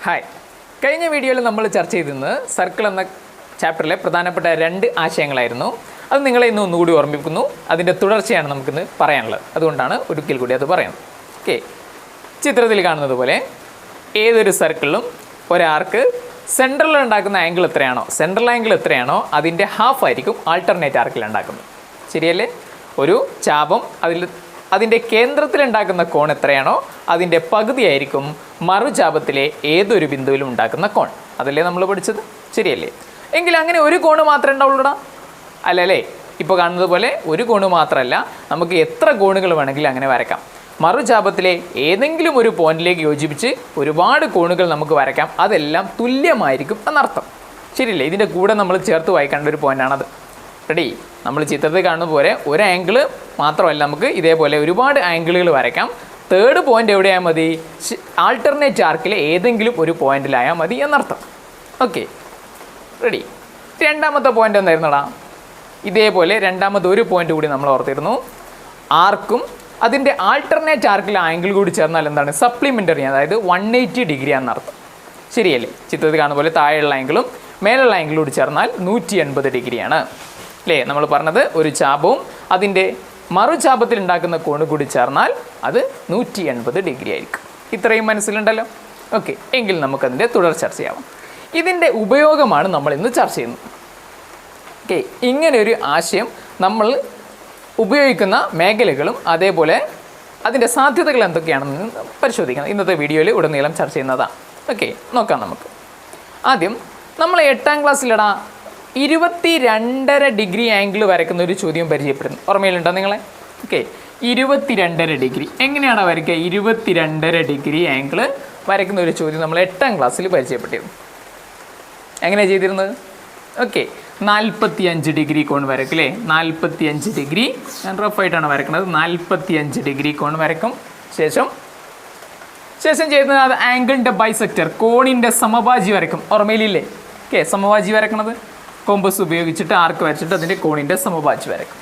Hi, കഴിഞ്ഞ വീഡിയോയിൽ നമ്മൾ ചർച്ച ചെയ്തിരുന്നത് സർക്കിൾ എന്ന ചാപ്റ്ററിലെ പ്രധാനപ്പെട്ട 2 ആശയങ്ങളായിരുന്നു. അത് നിങ്ങളെ ഇന്ന് ഒന്നുകൂടി ഓർമ്മിപ്പിക്കുന്നു. അതിൻ്റെ തുടർച്ചയാണ് നമുക്കിന്ന് പറയാനുള്ളത്. അതുകൊണ്ടാണ് ഒരിക്കൽ കൂടി അത് പറയുന്നത്. ഓക്കെ, ചിത്രത്തിൽ കാണുന്നത് പോലെ ഏതൊരു സർക്കിളിലും ഒരാർക്ക് സെൻട്രൽ ഉണ്ടാക്കുന്ന ആംഗിൾ എത്രയാണോ, സെൻട്രൽ ആംഗിൾ എത്രയാണോ അതിൻ്റെ ഹാഫ് ആയിരിക്കും ആൾട്ടർനേറ്റ് ആർക്കിൽ ഉണ്ടാക്കുന്നത്. ശരിയല്ലേ? ഒരു ചാപം അതിൻ്റെ കേന്ദ്രത്തിലുണ്ടാക്കുന്ന കോൺ എത്രയാണോ അതിൻ്റെ പകുതിയായിരിക്കും മറുചാപത്തിലെ ഏതൊരു ബിന്ദുവിലും ഉണ്ടാക്കുന്ന കോൺ. അതല്ലേ നമ്മൾ പഠിച്ചത്? ശരിയല്ലേ? എങ്കിൽ അങ്ങനെ ഒരു കോണ് മാത്രമേ ഉണ്ടാവുള്ളൂടാ? അല്ലല്ലേ? ഇപ്പോൾ കാണുന്നത് പോലെ ഒരു കോണ് മാത്രമല്ല, നമുക്ക് എത്ര കോണുകൾ വേണമെങ്കിലും അങ്ങനെ വരയ്ക്കാം. മറുചാപത്തിലെ ഏതെങ്കിലും ഒരു പോയിന്റിലേക്ക് യോജിപ്പിച്ച് ഒരുപാട് കോണുകൾ നമുക്ക് വരയ്ക്കാം. അതെല്ലാം തുല്യമായിരിക്കും എന്നർത്ഥം. ശരിയല്ലേ? ഇതിൻ്റെ കൂടെ നമ്മൾ ചേർത്ത് വായിക്കേണ്ട ഒരു പോയിൻ്റാണത്. റെഡി? നമ്മൾ ചിത്രത്തിൽ കാണുന്ന പോലെ ഒരു ആംഗിൾ മാത്രമല്ല, നമുക്ക് ഇതേപോലെ ഒരുപാട് ആംഗിളുകൾ വരയ്ക്കാം. തേർഡ് പോയിന്റ് എവിടെയായാൽ മതി? ആൾട്ടർനേറ്റ് ആർക്കിലെ ഏതെങ്കിലും ഒരു പോയിന്റിലായാൽ മതി എന്നർത്ഥം. Okay, ready? രണ്ടാമത്തെ പോയിന്റ് എന്തായിരുന്നടാ? ഇതേപോലെ രണ്ടാമത്തെ ഒരു പോയിന്റ് കൂടി നമ്മൾ ഓർത്തിരുന്നു. ആർക്കും അതിൻ്റെ ആൾട്ടർനേറ്റ് ആർക്കിലെ ആംഗിൾ കൂടി ചേർന്നാൽ എന്താണ്? സപ്ലിമെൻ്ററി, അതായത് 180 ഡിഗ്രി എന്നർത്ഥം. ശരിയല്ലേ? ചിത്രത്തിൽ കാണുന്ന പോലെ താഴെയുള്ള ആംഗിളും മേലുള്ള ആംഗിളും കൂടി ചേർന്നാൽ 180 ഡിഗ്രിയാണ്. അല്ലേ? നമ്മൾ പറഞ്ഞത് ഒരു ചാപവും അതിൻ്റെ മറുചാപത്തിൽ ഉണ്ടാക്കുന്ന കോണ് കൂടി ചേർന്നാൽ അത് 180 ഡിഗ്രി ആയിരിക്കും. ഇത്രയും മനസ്സിലുണ്ടല്ലോ? ഓക്കെ, എങ്കിൽ നമുക്കതിൻ്റെ തുടർ ചർച്ച ചെയ്യാം. ഇതിൻ്റെ ഉപയോഗമാണ് നമ്മൾ ഇന്ന് ചർച്ച ചെയ്യുന്നത്. ഓക്കെ, ഇങ്ങനെ ഒരു ആശയം നമ്മൾ ഉപയോഗിക്കുന്ന മേഖലകളും അതേപോലെ അതിൻ്റെ സാധ്യതകൾ എന്തൊക്കെയാണെന്ന് പരിശോധിക്കണം. ഇന്നത്തെ വീഡിയോയിൽ ഉടനീളം ചർച്ച ചെയ്യുന്നതാണ്. ഓക്കെ, നോക്കാം നമുക്ക്. ആദ്യം നമ്മൾ 8ാം ക്ലാസ്സിലിടാ 22.5 ഡിഗ്രി ആംഗിൾ വരയ്ക്കുന്ന ഒരു ചോദ്യം പരിചയപ്പെടുന്നു. ഓർമ്മയിലുണ്ടോ നിങ്ങളെ? ഓക്കെ, 22.5 ഡിഗ്രി എങ്ങനെയാണ് വരയ്ക്കുക? 22.5 ഡിഗ്രി ആംഗിൾ വരയ്ക്കുന്ന ഒരു ചോദ്യം നമ്മൾ 8ാം ക്ലാസ്സിൽ പരിചയപ്പെട്ടിരുന്നു. എങ്ങനെയാണ് ചെയ്തിരുന്നത്? ഓക്കെ, 45 ഡിഗ്രി കോൺ വരയ്ക്കും. അല്ലേ? 45 ഡിഗ്രി ഞാൻ റഫായിട്ടാണ് വരയ്ക്കുന്നത്. 45 ഡിഗ്രി കോൺ വരയ്ക്കും. ശേഷം ചെയ്യുന്നത് അത് ആംഗിളിൻ്റെ ബൈസെക്ടർ, കോണിൻ്റെ സമഭാജി വരയ്ക്കും. ഓർമ്മയിലില്ലേ? ഓക്കെ, സമഭാജി വരയ്ക്കണത് കോമ്പസ് ഉപയോഗിച്ചിട്ട് ആർക്ക് വരച്ചിട്ട് അതിൻ്റെ കോണിൻ്റെ സമഭാജി വരയ്ക്കും.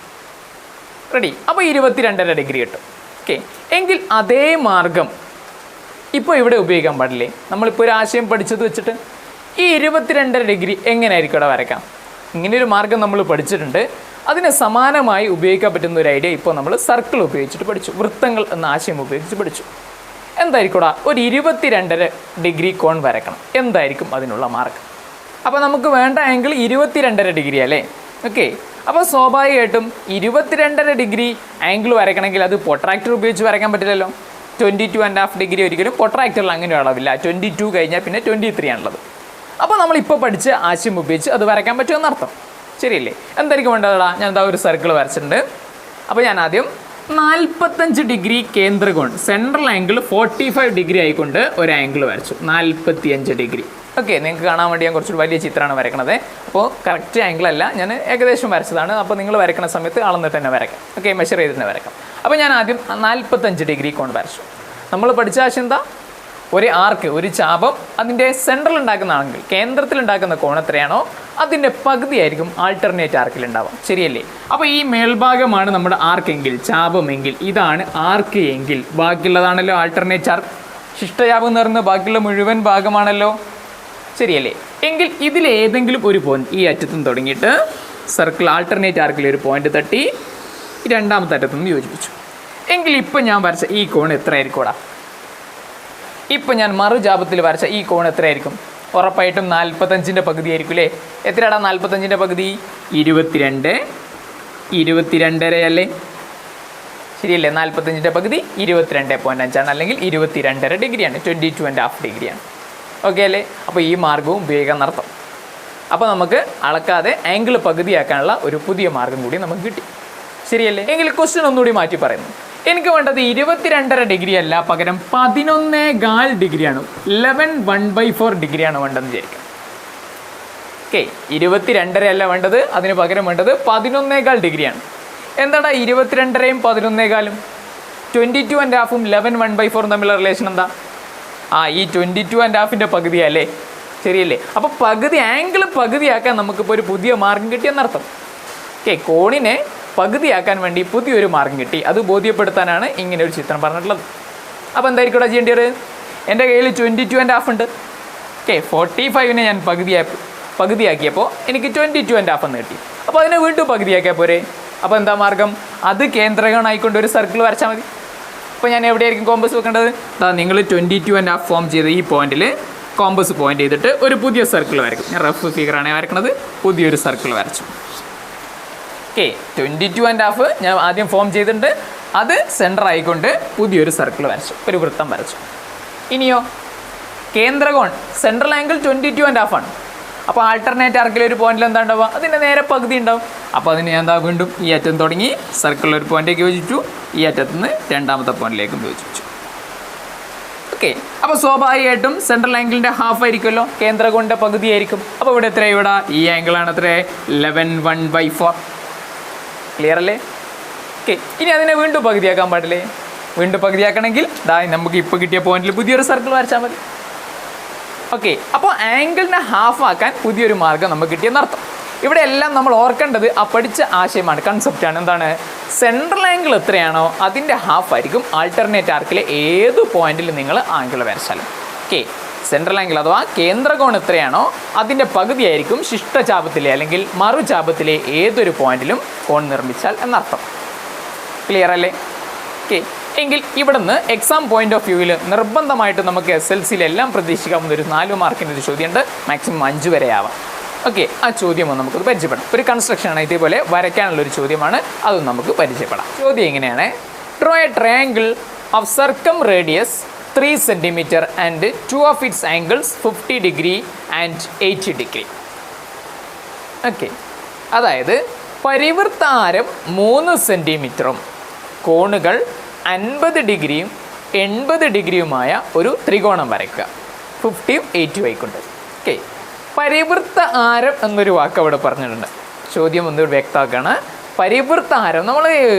റെഡി? അപ്പോൾ 22.5 ഡിഗ്രി കിട്ടും. ഓക്കെ, എങ്കിൽ അതേ മാർഗം ഇപ്പോൾ ഇവിടെ ഉപയോഗിക്കാൻ പാടില്ലേ? നമ്മളിപ്പോൾ ഒരു ആശയം പഠിച്ചത് വെച്ചിട്ട് ഈ 22.5 ഡിഗ്രി എങ്ങനെയായിരിക്കും ഇവിടെ വരയ്ക്കാം? ഇങ്ങനെയൊരു മാർഗം നമ്മൾ പഠിച്ചിട്ടുണ്ട്. അതിന് സമാനമായി ഉപയോഗിക്കാൻ പറ്റുന്ന ഒരു ഐഡിയ ഇപ്പോൾ നമ്മൾ സർക്കിൾ ഉപയോഗിച്ചിട്ട് പഠിച്ചു. വൃത്തങ്ങൾ എന്ന ആശയം ഉപയോഗിച്ച് പഠിച്ചു. എന്തായിരിക്കും ഒരു 22.5 ഡിഗ്രി കോൺ വരയ്ക്കണം. എന്തായിരിക്കും അതിനുള്ള മാർഗം? അപ്പോൾ നമുക്ക് വേണ്ട ആംഗിൾ 22.5 ഡിഗ്രി അല്ലേ? ഓക്കെ, അപ്പോൾ സ്വാഭാവികമായിട്ടും 22.5 ഡിഗ്രി ആംഗിൾ വരയ്ക്കണമെങ്കിൽ അത് പൊട്രാക്ടർ ഉപയോഗിച്ച് വരയ്ക്കാൻ പറ്റില്ലല്ലോ. 22.5 ഡിഗ്രി ഒരിക്കലും പൊട്രാക്ടറിൽ അങ്ങനെ അളവില്ല. 22 കഴിഞ്ഞാൽ പിന്നെ 23 ആണുള്ളത്. അപ്പോൾ നമ്മളിപ്പോൾ പഠിച്ച ആശയം ഉപയോഗിച്ച് അത് വരയ്ക്കാൻ പറ്റുമെന്നർത്ഥം. ശരിയല്ലേ? എന്തായിരിക്കും വേണ്ടതാ? ഞാൻ എന്താ ഒരു സർക്കിൾ വരച്ചിട്ടുണ്ട്. അപ്പോൾ ഞാൻ ആദ്യം 45 ഡിഗ്രി കേന്ദ്രകോൺ, സെൻട്രൽ ആംഗിൾ 45 ഡിഗ്രി ആയിക്കൊണ്ട് ഒരു ആംഗിൾ വരച്ചു. 45 ഡിഗ്രി. ഓക്കെ, നിങ്ങൾക്ക് കാണാൻ വേണ്ടി ഞാൻ കുറച്ചൊരു വലിയ ചിത്രമാണ് വരയ്ക്കണത്. അപ്പോൾ കറക്റ്റ് ആംഗിൾ അല്ല, ഞാൻ ഏകദേശം വരച്ചതാണ്. അപ്പോൾ നിങ്ങൾ വരയ്ക്കുന്ന സമയത്ത് അളന്നിട്ട് തന്നെ വരയ്ക്കാം. ഓക്കെ, മെഷർ ചെയ്തിട്ട് തന്നെ വരയ്ക്കാം. അപ്പോൾ ഞാൻ ആദ്യം 45 ഡിഗ്രി കോൺ വരച്ചു. നമ്മൾ പഠിച്ച ആശയം എന്താ? ഒരു ആർക്ക്, ഒരു ചാപം അതിൻ്റെ സെൻട്രൽ ഉണ്ടാക്കുന്ന ആംഗിൾ, കേന്ദ്രത്തിൽ ഉണ്ടാക്കുന്ന കോൺ എത്രയാണോ അതിൻ്റെ പകുതിയായിരിക്കും ആൾട്ടർനേറ്റ് ആർക്കിൽ ഉണ്ടാവുക. ശരിയല്ലേ? അപ്പോൾ ഈ മേൽഭാഗമാണ് നമ്മുടെ ആർക്കെങ്കിൽ, ചാപമെങ്കിൽ ഇതാണ് ആർക്ക് എങ്കിൽ ബാക്കിയുള്ളതാണല്ലോ ആൾട്ടർനേറ്റ് ആർക്ക്. ശിഷ്ടചാപം എന്ന് പറയുന്നത് ബാക്കിയുള്ള മുഴുവൻ ഭാഗമാണല്ലോ. ശരിയല്ലേ? എങ്കിൽ ഇതിലേതെങ്കിലും ഒരു പോയിന്റ് ഈ അറ്റത്തുനിന്ന് തുടങ്ങിയിട്ട് സർക്കിൾ ആൾട്ടർനേറ്റ് ആർക്കിൽ ഒരു പോയിന്റ് തട്ടി രണ്ടാമത്തെ അറ്റത്തുനിന്ന് യോജിപ്പിച്ചു. എങ്കിൽ ഇപ്പം ഞാൻ വരച്ച ഈ കോൺ എത്രയായിരിക്കും? ഇപ്പം ഞാൻ മറുചാപത്തിൽ വരച്ച ഈ കോൺ എത്രയായിരിക്കും? ഉറപ്പായിട്ടും 45ൻ്റെ പകുതി ആയിരിക്കും അല്ലേ? എത്രയാടാ 45ൻ്റെ പകുതി? 22, 22.5 അല്ലേ? ശരിയല്ലേ? 45ൻ്റെ പകുതി 22.5 അല്ലെങ്കിൽ 22.5 ഡിഗ്രിയാണ്. 22.5 ഡിഗ്രിയാണ്. ഓക്കെ അല്ലേ? അപ്പോൾ ഈ മാർഗവും ഉപയോഗിക്കാൻ നടത്തും. അപ്പോൾ നമുക്ക് അളക്കാതെ ആംഗിൾ പകുതിയാക്കാനുള്ള ഒരു പുതിയ മാർഗം കൂടി നമുക്ക് കിട്ടി. ശരിയല്ലേ? എങ്കിൽ ക്വസ്റ്റ്യൻ ഒന്നുകൂടി മാറ്റി പറയുന്നു. എനിക്ക് വേണ്ടത് 22.5 ഡിഗ്രി അല്ല, പകരം 11.25 ഡിഗ്രിയാണ്. 11/1/4 ഡിഗ്രിയാണ് വേണ്ടതെന്ന് വിചാരിക്കാം. ഓക്കെ, 22.5 അല്ല വേണ്ടത്, അതിന് പകരം വേണ്ടത് 11.25 ഡിഗ്രിയാണ്. എന്താടാ 22.5ഉം 11.25ഉം? 22.5ഉം 11/1/4 തമ്മിലുള്ള റിലേഷൻ എന്താ? ഈ 22.5ൻ്റെ പകുതിയല്ലേ? ശരിയല്ലേ? അപ്പോൾ പകുതി ആംഗിൾ പകുതിയാക്കാൻ നമുക്കിപ്പോൾ ഒരു പുതിയ മാർഗം കിട്ടിയെന്നർത്ഥം. ഓക്കെ, കോണിനെ പകുതിയാക്കാൻ വേണ്ടി പുതിയൊരു മാർഗം കിട്ടി. അത് ബോധ്യപ്പെടുത്താനാണ് ഇങ്ങനെ ഒരു ചിത്രം പറഞ്ഞിട്ടുള്ളത്. അപ്പോൾ എന്തായിരിക്കും ഇവിടെ ചെയ്യേണ്ടത്? എൻ്റെ കയ്യിൽ 22.5 ഉണ്ട്. ഓക്കെ 45നെ ഞാൻ പകുതിയാക്കിയപ്പോൾ എനിക്ക് 22.5 എന്ന് കിട്ടി. അപ്പോൾ അതിനെ വീണ്ടും പകുതിയാക്കിയാൽ പോരെ. അപ്പോൾ എന്താ മാർഗം? അത് കേന്ദ്രകോണായിക്കൊണ്ട് ഒരു സർക്കിൾ വരച്ചാൽ മതി. അപ്പോൾ ഞാൻ എവിടെയായിരിക്കും കോമ്പസ് വെക്കേണ്ടത്? നിങ്ങൾ 22.5 ഫോം ചെയ്ത ഈ പോയിന്റിൽ കോമ്പസ് പോയിന്റ് ചെയ്തിട്ട് ഒരു പുതിയ സർക്കിൾ വരയ്ക്കും. ഞാൻ റഫ് ഫിഗറാണ് വരയ്ക്കുന്നത്. പുതിയൊരു സർക്കിൾ വരച്ചു. ഓക്കെ 22.5 ഞാൻ ആദ്യം ഫോം ചെയ്തിട്ടുണ്ട്. അത് സെൻറ്റർ ആയിക്കൊണ്ട് പുതിയൊരു സർക്കിൾ വരച്ചു, ഒരു വൃത്തം വരച്ചു. ഇനിയോ കേന്ദ്രകോൺ സെൻട്രൽ ആംഗിൾ 22.5 ആണ്. അപ്പോൾ ആൾട്ടർനേറ്റ് ആർക്കിൽ ഒരു പോയിന്റിൽ എന്താ ഉണ്ടാവുക? അതിൻ്റെ നേരെ പകുതി ഉണ്ടാവും. അപ്പോൾ അതിന് ഞാൻ എന്താ വീണ്ടും ഈ അറ്റം തുടങ്ങി സർക്കിളിൽ ഒരു പോയിന്റിലേക്ക് യോജിച്ചു, ഈ അറ്റത്ത് നിന്ന് രണ്ടാമത്തെ പോയിന്റിലേക്കും യോജിച്ചു. ഓക്കെ അപ്പോൾ സ്വാഭാവികമായിട്ടും സെൻട്രൽ ആംഗിളിൻ്റെ ഹാഫ് ആയിരിക്കുമല്ലോ, കേന്ദ്രകോണിൻ്റെ പകുതി ആയിരിക്കും. അപ്പോൾ ഇവിടെ എത്രയാണ്? ഇവിടെ ഈ ആംഗിളാണ് എത്ര? 11/1/4. ക്ലിയർ അല്ലേ? ഓക്കെ ഇനി അതിനെ വീണ്ടും പകുതിയാക്കാൻ പാടില്ലേ? വീണ്ടും പകുതിയാക്കണമെങ്കിൽ നമുക്ക് ഇപ്പോൾ കിട്ടിയ പോയിന്റിൽ പുതിയൊരു സർക്കിൾ വരച്ചാൽ മതി. ഓക്കെ അപ്പോൾ ആംഗിളിനെ ഹാഫ് ആക്കാൻ പുതിയൊരു മാർഗ്ഗം നമുക്ക് കിട്ടിയെന്നർത്ഥം. ഇവിടെ എല്ലാം നമ്മൾ ഓർക്കേണ്ടത് ആ പഠിച്ച ആശയമാണ്, കൺസെപ്റ്റാണ്. എന്താണ്? സെൻട്രൽ ആംഗിൾ എത്രയാണോ അതിൻ്റെ ഹാഫ് ആയിരിക്കും ആൾട്ടർനേറ്റ് ആർക്കിലെ ഏത് പോയിന്റിൽ നിങ്ങൾ ആംഗിൾ വരച്ചാലും. ഓക്കെ സെൻട്രൽ ആംഗിൾ അഥവാ കേന്ദ്രകോൺ എത്രയാണോ അതിൻ്റെ പകുതിയായിരിക്കും ശിഷ്ടചാപത്തിലെ അല്ലെങ്കിൽ മറുചാപത്തിലെ ഏതൊരു പോയിന്റിലും കോൺ നിർമ്മിച്ചാൽ എന്നർത്ഥം. ക്ലിയർ അല്ലേ? ഓക്കെ എങ്കിൽ ഇവിടുന്ന് എക്സാം പോയിന്റ് ഓഫ് വ്യൂവിൽ നിർബന്ധമായിട്ട് നമുക്ക് SLCയിലെല്ലാം പ്രതീക്ഷിക്കാവുന്ന ഒരു 4 മാർക്കിൻ്റെ ഒരു ചോദ്യമുണ്ട്. മാക്സിമം 5 വരെ ആവാം. ഓക്കെ ആ ചോദ്യം ഒന്ന് നമുക്കത് പരിചയപ്പെടാം. ഒരു കൺസ്ട്രക്ഷനാണ്, ഇതേപോലെ വരയ്ക്കാനുള്ളൊരു ചോദ്യമാണ്, അതും നമുക്ക് പരിചയപ്പെടാം. ചോദ്യം എങ്ങനെയാണ്? Draw a triangle of circum radius 3 cm and 2 of its angles 50 degree and 80 degree. Okay അതായത് പരിവൃത്ത ആരം 3 സെൻറ്റിമീറ്ററും കോണുകൾ 50 ഡിഗ്രിയും 80 ഡിഗ്രിയുമായ ഒരു ത്രികോണം വരയ്ക്കുക 50 80 ആയിക്കൊണ്ട്. ഓക്കെ പരിവൃത്ത ആരം എന്നൊരു വാക്ക് അവിടെ പറഞ്ഞിട്ടുണ്ട്. ചോദ്യം ഒന്ന് വ്യക്തമാക്കുകയാണ്. പരിവൃത്ത ആരം നമ്മൾ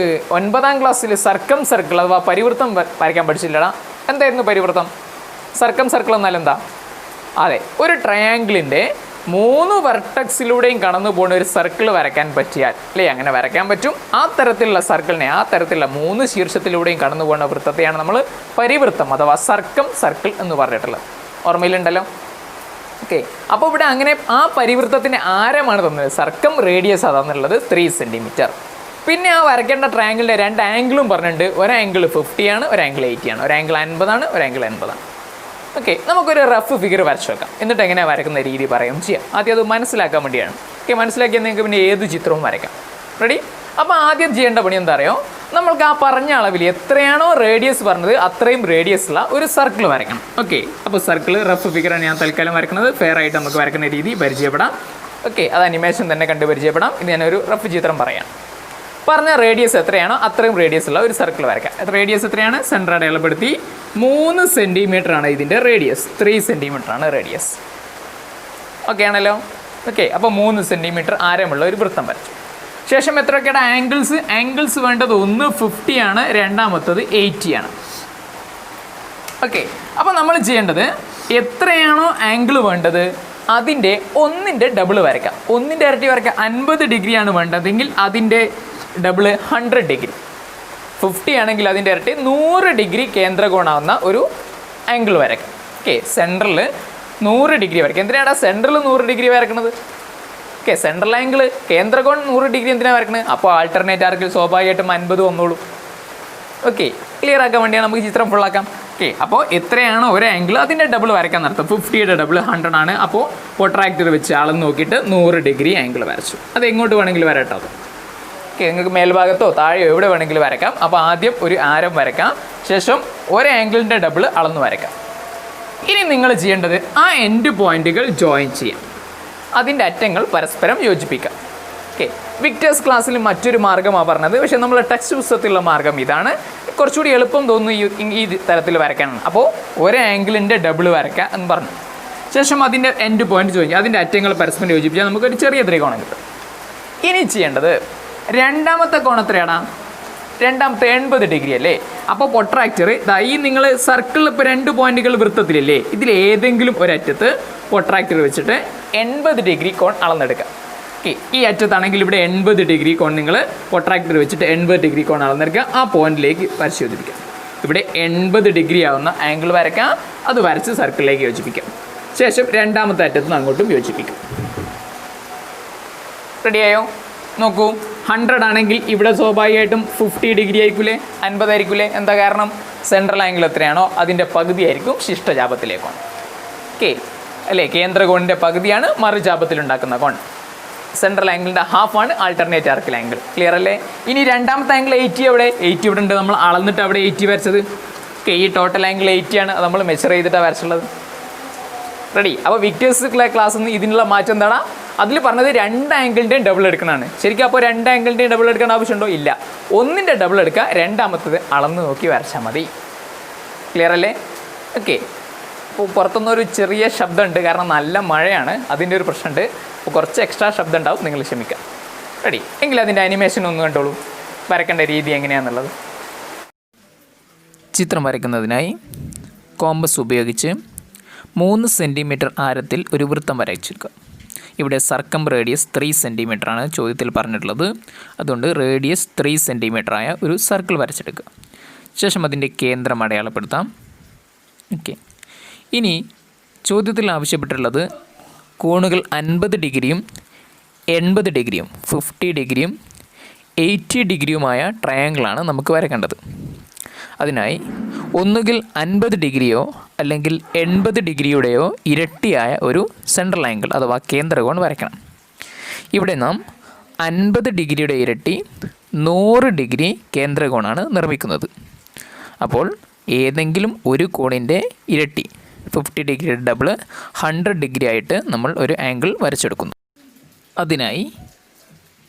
9ാം ക്ലാസ്സിൽ സർക്കം സർക്കിൾ അഥവാ പരിവൃത്തം വരയ്ക്കാൻ പഠിച്ചില്ലടാ. എന്തായിരുന്നു പരിവൃത്തം? സർക്കം സർക്കിൾ എന്നാൽ എന്താ? അതെ ഒരു ട്രയാങ്കിളിൻ്റെ 3 വെർട്ടക്സിലൂടെയും കടന്നു പോകുന്ന ഒരു സർക്കിൾ വരയ്ക്കാൻ പറ്റിയാൽ അല്ലേ, അങ്ങനെ വരയ്ക്കാൻ പറ്റും. ആ തരത്തിലുള്ള സർക്കിളിനെ, ആ തരത്തിലുള്ള 3 ശീർഷത്തിലൂടെയും കടന്നു പോകുന്ന വൃത്തത്തെയാണ് നമ്മൾ പരിവൃത്തം അഥവാ സർക്കം സർക്കിൾ എന്ന് പറഞ്ഞിട്ടുള്ളത്. ഓർമ്മയിലുണ്ടല്ലോ? ഓക്കെ അപ്പോൾ ഇവിടെ അങ്ങനെ ആ പരിവൃത്തത്തിൻ്റെ ആരമാണ് തന്നത്, സർക്കം റേഡിയസ് അതാണെന്നുള്ളത് 3 സെൻറ്റിമീറ്റർ. പിന്നെ ആ വരയ്ക്കേണ്ട ട്രയാങ്കിളിൻ്റെ 2 ആംഗിളും പറഞ്ഞിട്ടുണ്ട്. ഒരു ആംഗിൾ 50 ആണ്, ഒരു ആംഗിൾ 80 ആണ്, ഒരു ആംഗിൾ 50 ആണ്, ഒരു ആംഗിൾ 80 ആണ്. ഓക്കെ നമുക്കൊരു റഫ് ഫിഗർ വരച്ചു വെക്കാം. എന്നിട്ട് എങ്ങനെയാണ് വരയ്ക്കുന്ന രീതി പറയുകയും ചെയ്യാം. ആദ്യം അത് മനസ്സിലാക്കാൻ വേണ്ടിയാണ്. ഓക്കെ മനസ്സിലാക്കിയാൽ നിങ്ങൾക്ക് പിന്നെ ഏത് ചിത്രവും വരയ്ക്കാം. റെഡി? അപ്പോൾ ആദ്യം ചെയ്യേണ്ട പണി എന്താ അറിയോ? നമ്മൾക്ക് ആ പറഞ്ഞ അളവിൽ എത്രയാണോ റേഡിയസ് പറഞ്ഞത് അത്രയും റേഡിയസ് ഉള്ള ഒരു സർക്കിൾ വരയ്ക്കണം. ഓക്കെ അപ്പോൾ സർക്കിൾ റഫ് ഫിഗറാണ് ഞാൻ തൽക്കാലം വരയ്ക്കുന്നത്. ഫെയർ ആയിട്ട് നമുക്ക് വരയ്ക്കുന്ന രീതി പരിചയപ്പെടാം. ഓക്കെ അത് അനിമേഷൻ തന്നെ കണ്ട് പരിചയപ്പെടാം. ഇത് ഞാനൊരു റഫ് ചിത്രം പറയാം. പറഞ്ഞ റേഡിയസ് എത്രയാണോ അത്രയും റേഡിയസ് ഉള്ള ഒരു സർക്കിൾ വരയ്ക്കാം. റേഡിയസ് എത്രയാണ്? സെൻറ്റർ അടയാളപ്പെടുത്തി 3 സെൻറ്റിമീറ്റർ ആണ് ഇതിൻ്റെ റേഡിയസ്. 3 സെൻറ്റിമീറ്റർ ആണ് റേഡിയസ്. ഓക്കെ ആണല്ലോ? ഓക്കെ അപ്പോൾ 3 സെൻറ്റിമീറ്റർ ആരമുള്ള ഒരു വൃത്തം വരച്ചു. ശേഷം എത്രയൊക്കെയാണ് ആംഗിൾസ് വേണ്ടത്? ഒന്ന് 50 ആണ്, രണ്ടാമത്തത് 80 ആണ്. ഓക്കെ അപ്പോൾ നമ്മൾ ചെയ്യേണ്ടത് എത്രയാണോ ആംഗിൾ വേണ്ടത് അതിൻ്റെ 1ൻ്റെ ഡബിൾ വരയ്ക്കാം. 1ൻ്റെ ഇരട്ടി വരയ്ക്കാം. 50 ഡിഗ്രിയാണ് വേണ്ടതെങ്കിൽ അതിൻ്റെ ഡബിൾ 100 ഡിഗ്രി. 50 ആണെങ്കിൽ അതിൻ്റെ ഇരട്ടി 100 ഡിഗ്രി കേന്ദ്രകോണാവുന്ന ഒരു ആംഗിൾ വരയ്ക്കാം. ഓക്കെ സെൻട്രൽ 100 ഡിഗ്രി വരയ്ക്കാം. എന്തിനാണ് സെൻട്രൽ 100 ഡിഗ്രി വരയ്ക്കുന്നത്? ഓക്കെ സെൻട്രൽ ആംഗിൾ കേന്ദ്രകോൺ 100 ഡിഗ്രി എന്തിനാണ് വരയ്ക്കുന്നത്? അപ്പോൾ ആൾട്ടർനേറ്റ് ആർക്കിൽ സ്വാഭാവികമായിട്ടും 50 വന്നോളൂ. ഓക്കെ ക്ലിയർ ആക്കാൻ വേണ്ടിയാണ് നമുക്ക് ചിത്രം ഫുള്ളാക്കാം. ഓക്കെ അപ്പോൾ എത്രയാണോ ഒരു ആംഗിൾ അതിൻ്റെ ഡബിൾ വരയ്ക്കാൻ നടത്തും. 50യുടെ ഡബിൾ 100 ആണ്. അപ്പോൾ പ്രൊട്രാക്ടർ വെച്ച് അളന്ന് നോക്കിയിട്ട് 100 ഡിഗ്രി ആംഗിൾ വരച്ചു. അത് എങ്ങോട്ട് വേണമെങ്കിലും വരട്ടോ. ഓക്കെ നിങ്ങൾക്ക് മേൽഭാഗത്തോ താഴെയോ എവിടെ വേണമെങ്കിലും വരയ്ക്കാം. അപ്പോൾ ആദ്യം ഒരു ആരം വരയ്ക്കാം. ശേഷം ഒരു ആംഗിളിൻ്റെ ഡബിൾ അളന്ന് വരയ്ക്കാം. ഇനി നിങ്ങൾ ചെയ്യേണ്ടത് ആ എൻഡ് പോയിന്റുകൾ ജോയിൻ ചെയ്യാം. അതിൻ്റെ അറ്റങ്ങൾ പരസ്പരം യോജിപ്പിക്കാം. ഓക്കെ വിക്ടേഴ്സ് ക്ലാസ്സിൽ മറ്റൊരു മാർഗ്ഗമാണ് പറഞ്ഞത്. പക്ഷേ നമ്മൾ ടെക്സ്റ്റ് പുസ്തകത്തിലുള്ള മാർഗ്ഗം ഇതാണ്. കുറച്ചുകൂടി എളുപ്പം തോന്നുന്നു ഈ തരത്തിൽ വരയ്ക്കാനാണ്. അപ്പോൾ ഒരു ആംഗിളിൻ്റെ ഡബിൾ വരയ്ക്കാം എന്ന് പറഞ്ഞു. ശേഷം അതിൻ്റെ എൻഡ് പോയിന്റ് ജോയിൻ, അതിൻ്റെ അറ്റങ്ങൾ പരസ്പരം യോജിപ്പിച്ചാൽ നമുക്കൊരു ചെറിയ ത്രികോണം കിട്ടും. ഇനി ചെയ്യേണ്ടത് രണ്ടാമത്തെ കോൺ എത്രയാണ്? രണ്ടാമത്തെ 80 ഡിഗ്രി അല്ലേ. അപ്പോൾ പ്രൊട്രാക്ടർ ഈ നിങ്ങൾ സർക്കിളിൽ ഇപ്പോൾ 2 പോയിന്റുകൾ വൃത്തത്തിലല്ലേ, ഇതിൽ ഏതെങ്കിലും ഒരറ്റത്ത് പ്രൊട്രാക്ടർ വെച്ചിട്ട് 80 ഡിഗ്രി കോൺ അളന്നെടുക്കാം. ഓക്കെ ഈ അറ്റത്താണെങ്കിൽ ഇവിടെ 80 ഡിഗ്രി കോൺ നിങ്ങൾ പ്രൊട്രാക്ടർ വെച്ചിട്ട് 80 ഡിഗ്രി കോൺ അളന്നെടുക്കുക. ആ പോയിന്റിലേക്ക് പരിശോധിപ്പിക്കാം. ഇവിടെ 80 ഡിഗ്രി ആവുന്ന ആംഗിൾ വരയ്ക്കാം. അത് വരച്ച് സർക്കിളിലേക്ക് യോജിപ്പിക്കാം. ശേഷം രണ്ടാമത്തെ അറ്റത്ത് നിന്ന് അങ്ങോട്ടും യോജിപ്പിക്കും. റെഡിയായോ? നോക്കൂ, 100 ആണെങ്കിൽ ഇവിടെ സ്വാഭാവികമായിട്ടും 50 ഡിഗ്രി ആയിരിക്കൂലേ, 50 ആയിരിക്കൂലേ. എന്താ കാരണം? സെൻട്രൽ ആംഗിൾ എത്രയാണോ അതിൻ്റെ പകുതി ആയിരിക്കും ശിഷ്ടചാപത്തിലേക്കാണ്. ഓക്കെ അല്ലേ? കേന്ദ്രകോണിൻ്റെ പകുതിയാണ് മറുചാപത്തിലുണ്ടാക്കുന്ന കോൺ. സെൻട്രൽ ആംഗിളിൻ്റെ ഹാഫാണ് ആൾട്ടർനേറ്റ് ആർക്കിൽ ആംഗിൾ. ക്ലിയർ അല്ലേ? ഇനി രണ്ടാമത്തെ ആംഗിൾ 80 എവിടെ? 80 ഇവിടെ ഉണ്ട്. നമ്മൾ അളന്നിട്ട് അവിടെ 80 വരച്ചത്. ഓക്കെ, ഈ ടോട്ടൽ ആംഗിൾ 80 ആണ്. അത് നമ്മൾ മെഷർ ചെയ്തിട്ടാണ് വരച്ചുള്ളത്. റെഡി? അപ്പോൾ വിക്ടേഴ്സ് ക്ലാസ്സിൽ നിന്ന് ഇതിനുള്ള മാറ്റം എന്താണ്? അതിൽ പറഞ്ഞത് 2 ആംഗിളിൻ്റെയും ഡബിൾ എടുക്കണമാണ്. ശരിക്കും അപ്പോൾ 2 ആംഗിളിൻ്റെയും ഡബിൾ എടുക്കേണ്ട ആവശ്യമുണ്ടോ? ഇല്ല. ഒന്നിൻ്റെ ഡബിൾ എടുക്കുക, രണ്ടാമത്തത് അളന്ന് നോക്കി വരച്ചാൽ മതി. ക്ലിയർ അല്ലേ? ഓക്കെ. അപ്പോൾ പുറത്തുനിന്നൊരു ചെറിയ ശബ്ദമുണ്ട്, കാരണം നല്ല മഴയാണ്, അതിൻ്റെ ഒരു പ്രശ്നമുണ്ട്. അപ്പോൾ കുറച്ച് എക്സ്ട്രാ ശബ്ദം ഉണ്ടാവും, നിങ്ങൾ ക്ഷമിക്കാം. റെഡി? എങ്കിൽ അതിൻ്റെ അനിമേഷൻ ഒന്ന് കണ്ടോളൂ, വരക്കേണ്ട രീതി എങ്ങനെയാണെന്നുള്ളത്. ചിത്രം വരയ്ക്കുന്നതിനായി കോമ്പസ് ഉപയോഗിച്ച് 3 സെൻറ്റിമീറ്റർ ആരത്തിൽ ഒരു വൃത്തം വരച്ചെടുക്കുക. ഇവിടെ സർക്കം റേഡിയസ് 3 സെൻറ്റിമീറ്റർ ആണ് ചോദ്യത്തിൽ പറഞ്ഞിട്ടുള്ളത്. അതുകൊണ്ട് റേഡിയസ് 3 സെൻറ്റിമീറ്റർ ആയ ഒരു സർക്കിൾ വരച്ചെടുക്കുക. ശേഷം അതിൻ്റെ കേന്ദ്രം അടയാളപ്പെടുത്താം. ഓക്കെ. ഇനി ചോദ്യത്തിൽ ആവശ്യപ്പെട്ടുള്ളത് കോണുകൾ 50 ഡിഗ്രിയും 80 ഡിഗ്രിയും 50 ഡിഗ്രിയും 80 ഡിഗ്രിയുമായ ട്രയാങ്കിളാണ് നമുക്ക് വരയ്ക്കേണ്ടത്. അതിനായി ഒന്നുകിൽ 50 ഡിഗ്രിയോ അല്ലെങ്കിൽ 80 ഡിഗ്രിയുടെയോ ഇരട്ടിയായ ഒരു സെൻട്രൽ ആംഗിൾ അഥവാ കേന്ദ്രകോൺ വരയ്ക്കണം. ഇവിടെ നാം 50 ഡിഗ്രിയുടെ ഇരട്ടി 100 ഡിഗ്രി കേന്ദ്രകോണാണ് നിർമ്മിക്കുന്നത്. അപ്പോൾ ഏതെങ്കിലും ഒരു കോണിൻ്റെ ഇരട്ടി 50 ഡിഗ്രിയുടെ ഡബിൾ 100 ഡിഗ്രി ആയിട്ട് നമ്മൾ ഒരു ആംഗിൾ വരച്ചെടുക്കുന്നു. അതിനായി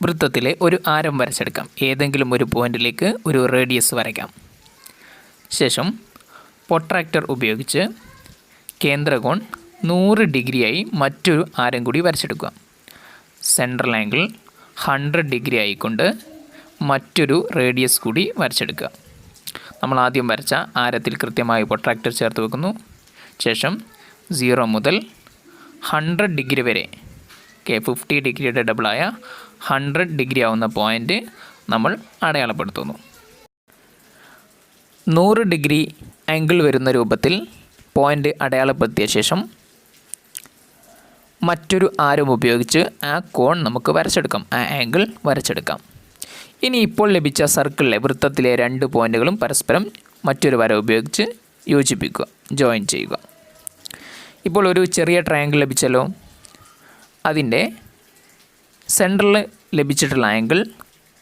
വൃത്തത്തിലെ ഒരു ആരം വരച്ചെടുക്കാം. ഏതെങ്കിലും ഒരു പോയിന്റിലേക്ക് ഒരു റേഡിയസ് വരയ്ക്കാം. ശേഷം പ്രൊട്രാക്ടർ ഉപയോഗിച്ച് കേന്ദ്രകോൺ 100 ഡിഗ്രിയായി മറ്റൊരു ആരം കൂടി വരച്ചെടുക്കുക. സെൻട്രൽ ആംഗിൾ 100 ഡിഗ്രി ആയിക്കൊണ്ട് മറ്റൊരു റേഡിയസ് കൂടി വരച്ചെടുക്കുക. നമ്മൾ ആദ്യം വരച്ച ആരത്തിൽ കൃത്യമായി പ്രൊട്രാക്ടർ ചേർത്ത് വെക്കുന്നു. ശേഷം 0 മുതൽ 100 ഡിഗ്രി വരെ 50 ഡിഗ്രിയുടെ ഡബിളായ 100 ഡിഗ്രി ആവുന്ന പോയിൻ്റ് നമ്മൾ അടയാളപ്പെടുത്തുന്നു. 100 ഡിഗ്രി ആംഗിൾ വരുന്ന രൂപത്തിൽ പോയിൻ്റ് അടയാളപ്പെടുത്തിയ ശേഷം മറ്റൊരു ആരം ഉപയോഗിച്ച് ആ കോൺ നമുക്ക് വരച്ചെടുക്കാം, ആ ആംഗിൾ വരച്ചെടുക്കാം. ഇനി ഇപ്പോൾ ലഭിച്ച സർക്കിളിലെ വൃത്തത്തിലെ 2 പോയിൻ്റുകളും പരസ്പരം മറ്റൊരു വര ഉപയോഗിച്ച് യോജിപ്പിക്കുക, ജോയിൻ ചെയ്യുക. ഇപ്പോൾ ഒരു ചെറിയ ട്രയാങ്കിൾ ലഭിച്ചല്ലോ. അതിൻ്റെ സെൻട്രൽ ലഭിച്ചിട്ടുള്ള ആംഗിൾ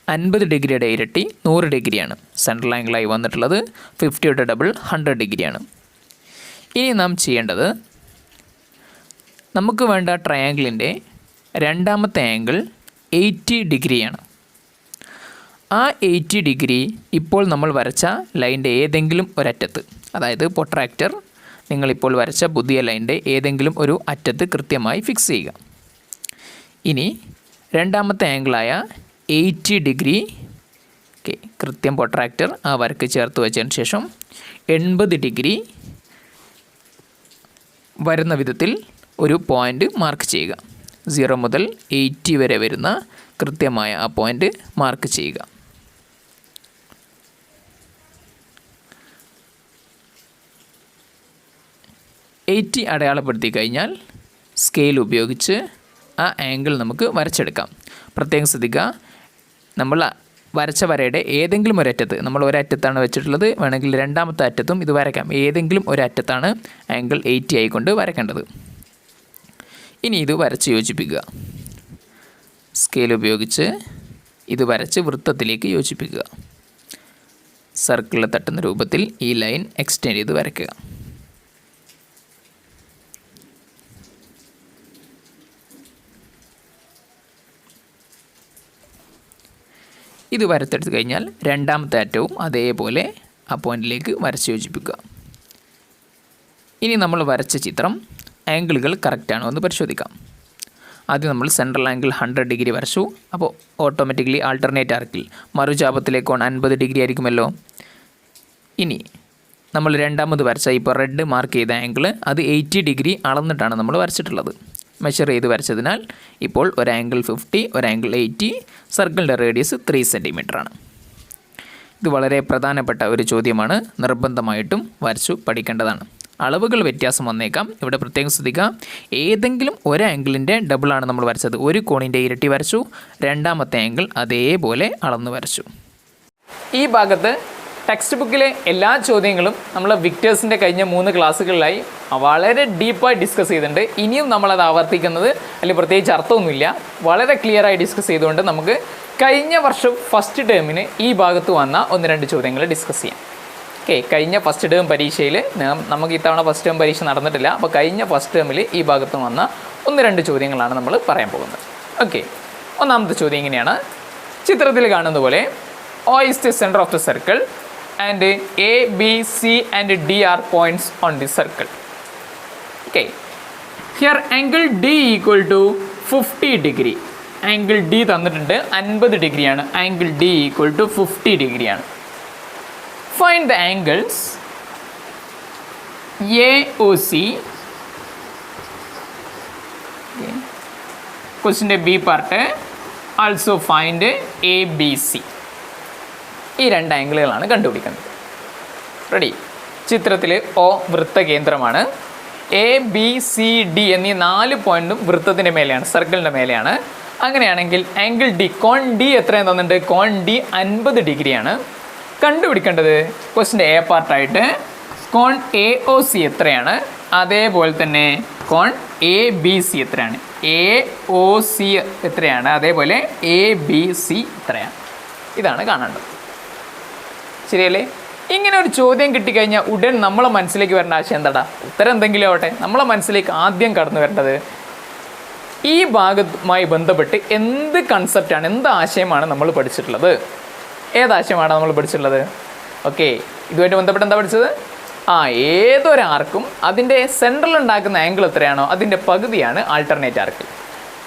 50 ഡിഗ്രിയുടെ ഇരട്ടി 100 ഡിഗ്രിയാണ്. സെൻട്രൽ ആംഗിളായി വന്നിട്ടുള്ളത് 50യുടെ ഡബിൾ 100 ഡിഗ്രിയാണ്. ഇനി നാം ചെയ്യേണ്ടത്, നമുക്ക് വേണ്ട ട്രയാങ്കിളിൻ്റെ രണ്ടാമത്തെ ആംഗിൾ 80 ഡിഗ്രിയാണ്. ആ 80 ഡിഗ്രി ഇപ്പോൾ നമ്മൾ വരച്ച ലൈൻ്റെ ഏതെങ്കിലും ഒരറ്റത്ത്, അതായത് പ്രൊട്രാക്ടർ നിങ്ങളിപ്പോൾ വരച്ച പുതിയ ലൈൻ്റെ ഏതെങ്കിലും ഒരു അറ്റത്ത് കൃത്യമായി ഫിക്സ് ചെയ്യുക. ഇനി രണ്ടാമത്തെ ആംഗിളായ 80 ഡിഗ്രി കൃത്യം പ്രൊട്രാക്ടർ ആ വരക്ക് ചേർത്ത് വെച്ചതിന് ശേഷം 80 ഡിഗ്രി വരുന്ന വിധത്തിൽ ഒരു പോയിൻ്റ് മാർക്ക് ചെയ്യുക. 0 മുതൽ 80 വരെ വരുന്ന കൃത്യമായ ആ പോയിൻ്റ് മാർക്ക് ചെയ്യുക. അടയാളപ്പെടുത്തി കഴിഞ്ഞാൽ സ്കെയിൽ ഉപയോഗിച്ച് ആ ആംഗിൾ നമുക്ക് വരച്ചെടുക്കാം. പ്രത്യേകം ശ്രദ്ധിക്കുക, നമ്മൾ വരച്ച വരയുടെ ഏതെങ്കിലും ഒരറ്റത്ത്, നമ്മൾ ഒരറ്റത്താണ് വെച്ചിട്ടുള്ളത്, വേണമെങ്കിൽ രണ്ടാമത്തെ അറ്റത്തും ഇത് വരയ്ക്കാം. ഏതെങ്കിലും ഒരറ്റത്താണ് ആംഗിൾ 80 ആയിക്കൊണ്ട് വരയ്ക്കേണ്ടത്. ഇനി ഇത് വരച്ച് യോജിപ്പിക്കുക. സ്കെയിൽ ഉപയോഗിച്ച് ഇത് വരച്ച് വൃത്തത്തിലേക്ക് യോജിപ്പിക്കുക. സർക്കിളിൽ തട്ടുന്ന രൂപത്തിൽ ഈ ലൈൻ എക്സ്റ്റെൻഡ് ചെയ്ത് വരയ്ക്കുക. ഇത് വരത്തെടുത്ത് കഴിഞ്ഞാൽ രണ്ടാമത്തെ അറ്റവും അതേപോലെ ആ പോയിന്റിലേക്ക് വരച്ച് യോജിപ്പിക്കുക. ഇനി നമ്മൾ വരച്ച ചിത്രം ആംഗിളുകൾ കറക്റ്റാണോ എന്ന് പരിശോധിക്കാം. ആദ്യം നമ്മൾ സെൻട്രൽ ആംഗിൾ 100 ഡിഗ്രി വരച്ചു. അപ്പോൾ ഓട്ടോമാറ്റിക്കലി ആൾട്ടർനേറ്റ് ആർക്കിൽ മറുചാപത്തിലേക്ക് കോൺ 50 ഡിഗ്രി ആയിരിക്കുമല്ലോ. ഇനി നമ്മൾ രണ്ടാമത് വരച്ച ഇപ്പോൾ റെഡ് മാർക്ക് ചെയ്ത ആംഗിൾ അത് 80 ഡിഗ്രി അളന്നിട്ടാണ് നമ്മൾ വരച്ചിട്ടുള്ളത്. മെഷർ ചെയ്ത് വരച്ചതിനാൽ ഇപ്പോൾ ഒരു ആംഗിൾ 50, ഒരു ആംഗിൾ 80, സർക്കിളിൻ്റെ റേഡിയസ് 3 സെൻറ്റിമീറ്റർ ആണ്. ഇത് വളരെ പ്രധാനപ്പെട്ട ഒരു ചോദ്യമാണ്, നിർബന്ധമായിട്ടും വരച്ചു പഠിക്കേണ്ടതാണ്. അളവുകൾ വ്യത്യാസം വന്നേക്കാം. ഇവിടെ പ്രത്യേകം ശ്രദ്ധിക്കാം, ഏതെങ്കിലും ഒരു ആംഗിളിൻ്റെ ഡബിളാണ് നമ്മൾ വരച്ചത്. ഒരു കോണിൻ്റെ ഇരട്ടി വരച്ചു, രണ്ടാമത്തെ ആംഗിൾ അതേപോലെ അളന്ന് വരച്ചു. ഈ ഭാഗത്ത് ടെക്സ്റ്റ് ബുക്കിലെ എല്ലാ ചോദ്യങ്ങളും നമ്മൾ വിക്ടേഴ്സിൻ്റെ കഴിഞ്ഞ 3 ക്ലാസ്സുകളിലായി വളരെ ഡീപ്പായി ഡിസ്കസ് ചെയ്തിട്ടുണ്ട്. ഇനിയും നമ്മളത് ആവർത്തിക്കുന്നത് അല്ലെങ്കിൽ പ്രത്യേകിച്ച് അർത്ഥമൊന്നുമില്ല, വളരെ ക്ലിയറായി ഡിസ്കസ് ചെയ്തുകൊണ്ട് നമുക്ക് കഴിഞ്ഞ വർഷം ഫസ്റ്റ് ടേമിന് ഈ ഭാഗത്ത് വന്ന 1-2 ചോദ്യങ്ങൾ ഡിസ്കസ് ചെയ്യാം. ഓക്കെ, കഴിഞ്ഞ ഫസ്റ്റ് ടേം പരീക്ഷയിൽ നമുക്ക് ഇത്തവണ ഫസ്റ്റ് ടേം പരീക്ഷ നടന്നിട്ടില്ല. അപ്പോൾ കഴിഞ്ഞ ഫസ്റ്റ് ടേമിൽ ഈ ഭാഗത്ത് വന്ന 1-2 ചോദ്യങ്ങളാണ് നമ്മൾ പറയാൻ പോകുന്നത്. ഓക്കെ, ഒന്നാമത്തെ ചോദ്യം ഇങ്ങനെയാണ്. ചിത്രത്തിൽ കാണുന്ന പോലെ O is the center of the circle and A, B, C and D are points on the circle. Okay, here angle D equal to 50 degree. Angle D തന്നിട്ടുണ്ട് 50 ഡിഗ്രിയാണ്. ആംഗിൾ D equal to 50 ഡിഗ്രിയാണ്. Find the angles AOC. ക്വസ്റ്റിൻ്റെ B part also find ABC. ഈ 2 ആംഗിളുകളാണ് കണ്ടുപിടിക്കുന്നത്. Ready? ചിത്രത്തിൽ O വൃത്തകേന്ദ്രമാണ്. A, B, C, D എന്നീ 4 പോയിന്റും വൃത്തത്തിൻ്റെ മേലെയാണ്, സർക്കിളിൻ്റെ മേലെയാണ്. അങ്ങനെയാണെങ്കിൽ ആംഗിൾ D, കോൺ D എത്രയാണ് തന്നിട്ടുണ്ട്? കോൺ D 50 ഡിഗ്രിയാണ്. കണ്ടുപിടിക്കേണ്ടത് ക്വസ്റ്റിൻ്റെ A പാർട്ടായിട്ട് കോൺ AOC എത്രയാണ്, അതേപോലെ തന്നെ കോൺ ABC എത്രയാണ്, AOC എത്രയാണ്, അതേപോലെ ABC എത്രയാണ്. ഇതാണ് കാണേണ്ടത്. ശരിയല്ലേ? ഇങ്ങനെ ഒരു ചോദ്യം കിട്ടിക്കഴിഞ്ഞാൽ ഉടൻ നമ്മളെ മനസ്സിലേക്ക് വരേണ്ട ആശയം എന്താടാ? ഉത്തരം എന്തെങ്കിലും ആവട്ടെ, നമ്മളെ മനസ്സിലേക്ക് ആദ്യം കടന്നു വരേണ്ടത് ഈ ഭാഗവുമായി ബന്ധപ്പെട്ട് എന്ത് കൺസെപ്റ്റാണ്, എന്ത് ആശയമാണ് നമ്മൾ പഠിച്ചിട്ടുള്ളത്, ഏതാശയമാണ് നമ്മൾ പഠിച്ചിട്ടുള്ളത്? ഓക്കെ, ഇതുമായിട്ട് ബന്ധപ്പെട്ട് എന്താ പഠിച്ചത്? ഏതൊരാർക്കും അതിൻ്റെ സെൻട്രൽ ഉണ്ടാക്കുന്ന ആംഗിൾ എത്രയാണോ അതിൻ്റെ പകുതിയാണ് ആൾട്ടർനേറ്റ് ആർക്ക്.